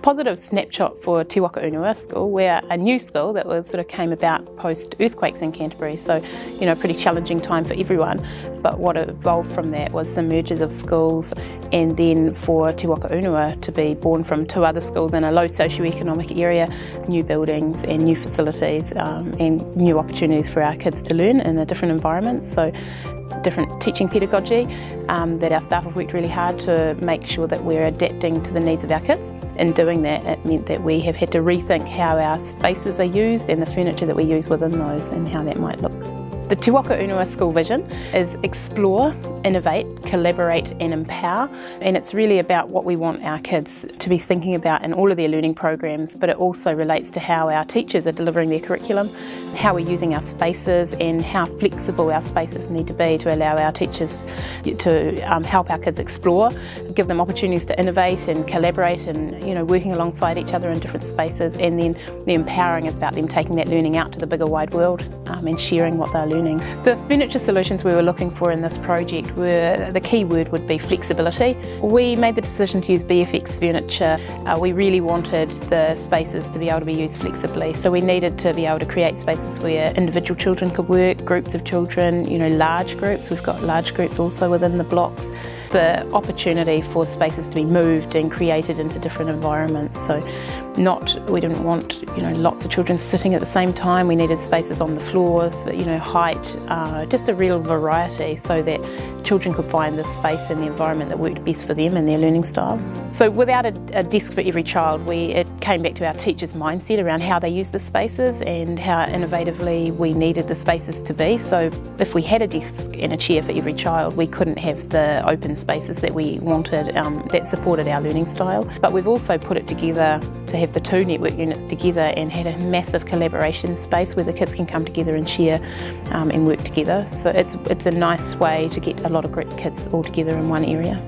positive snapshot for Te Waka Unua School. We're a new school that was sort of came about post earthquakes in Canterbury, so pretty challenging time for everyone. But what evolved from that was the mergers of schools, and then for Te Waka Unua to be born from two other schools in a low socioeconomic area, new buildings and new facilities and new opportunities for our kids to learn in a different environment. So different teaching pedagogy that our staff have worked really hard to make sure that we're adapting to the needs of our kids. In doing that, it meant that we have had to rethink how our spaces are used and the furniture that we use within those and how that might look. The Te Waka Unua School vision is explore, innovate, collaborate and empower, and it's really about what we want our kids to be thinking about in all of their learning programs, but it also relates to how our teachers are delivering their curriculum, how we're using our spaces and how flexible our spaces need to be to allow our teachers to help our kids explore, give them opportunities to innovate and collaborate and working alongside each other in different spaces, and then the empowering is about them taking that learning out to the bigger wide world and sharing what they're learning. The furniture solutions we were looking for in this project were, the key word would be flexibility. We made the decision to use BFX furniture. We really wanted the spaces to be able to be used flexibly, so we needed to be able to create spaces where individual children could work, groups of children, large groups. We've got large groups also within the blocks. The opportunity for spaces to be moved and created into different environments. So we didn't want lots of children sitting at the same time. We needed spaces on the floors, height, just a real variety so that children could find the space and the environment that worked best for them and their learning style. So without a desk for every child, it came back to our teachers' mindset around how they use the spaces and how innovatively we needed the spaces to be. So if we had a desk and a chair for every child, we couldn't have the open spaces that we wanted that supported our learning style. But we've also put it together to have the two network units together and had a massive collaboration space where the kids can come together and share and work together. So it's a nice way to get a lot of great kids all together in one area.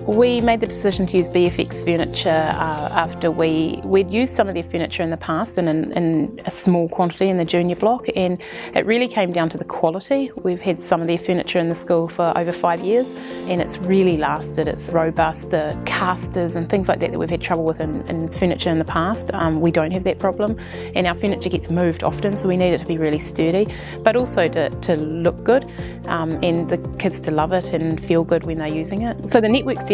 We made the decision to use BFX furniture after we'd used some of their furniture in the past in a small quantity in the junior block, and it really came down to the quality. We've had some of their furniture in the school for over 5 years and it's really lasted. It's robust. The casters and things like that we've had trouble with in furniture in the past, we don't have that problem, and our furniture gets moved often, so we need it to be really sturdy but also to look good and the kids to love it and feel good when they're using it. So the network setting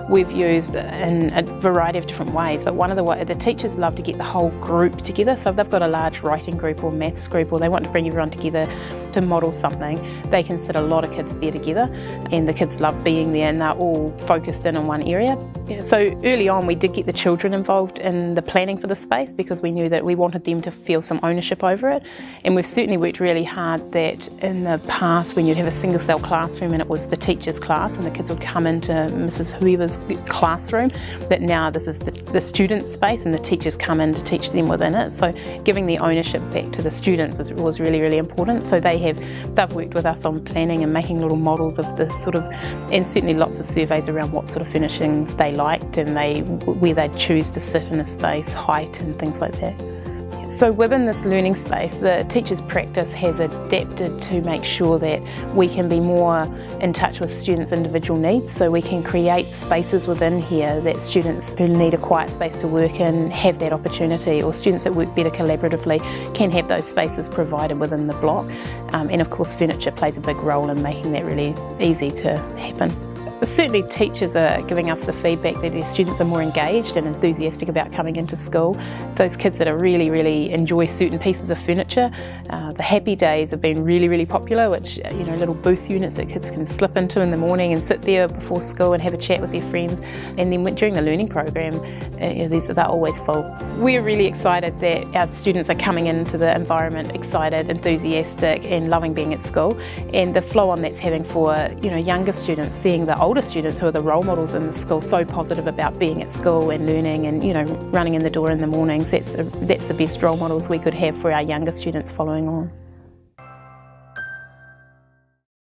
we've used in a variety of different ways, but one of the teachers love to get the whole group together. So if they've got a large writing group or maths group, or they want to bring everyone together to model something, they can sit a lot of kids there together, and the kids love being there and they're all focused in on one area. So early on we did get the children involved in the planning for the space because we knew that we wanted them to feel some ownership over it, and we've certainly worked really hard that in the past when you'd have a single cell classroom and it was the teacher's class and the kids would come into Mrs. whoever's classroom, that now this is the student's space and the teachers come in to teach them within it. So giving the ownership back to the students was really, really important. So they've worked with us on planning and making little models of this and certainly lots of surveys around what sort of furnishings they liked and where they'd choose to sit in a space, height and things like that. So within this learning space, the teachers' practice has adapted to make sure that we can be more in touch with students' individual needs, so we can create spaces within here that students who need a quiet space to work in have that opportunity, or students that work better collaboratively can have those spaces provided within the block. And of course furniture plays a big role in making that really easy to happen. Certainly teachers are giving us the feedback that their students are more engaged and enthusiastic about coming into school. Those kids that really enjoy certain pieces of furniture, the happy days have been really popular, which little booth units that kids can slip into in the morning and sit there before school and have a chat with their friends, and then during the learning program they're always full. We're really excited that our students are coming into the environment excited, enthusiastic and loving being at school, and the flow on that's having for younger students, seeing the older students who are the role models in the school so positive about being at school and learning and running in the door in the mornings. That's the best role models we could have for our younger students following on.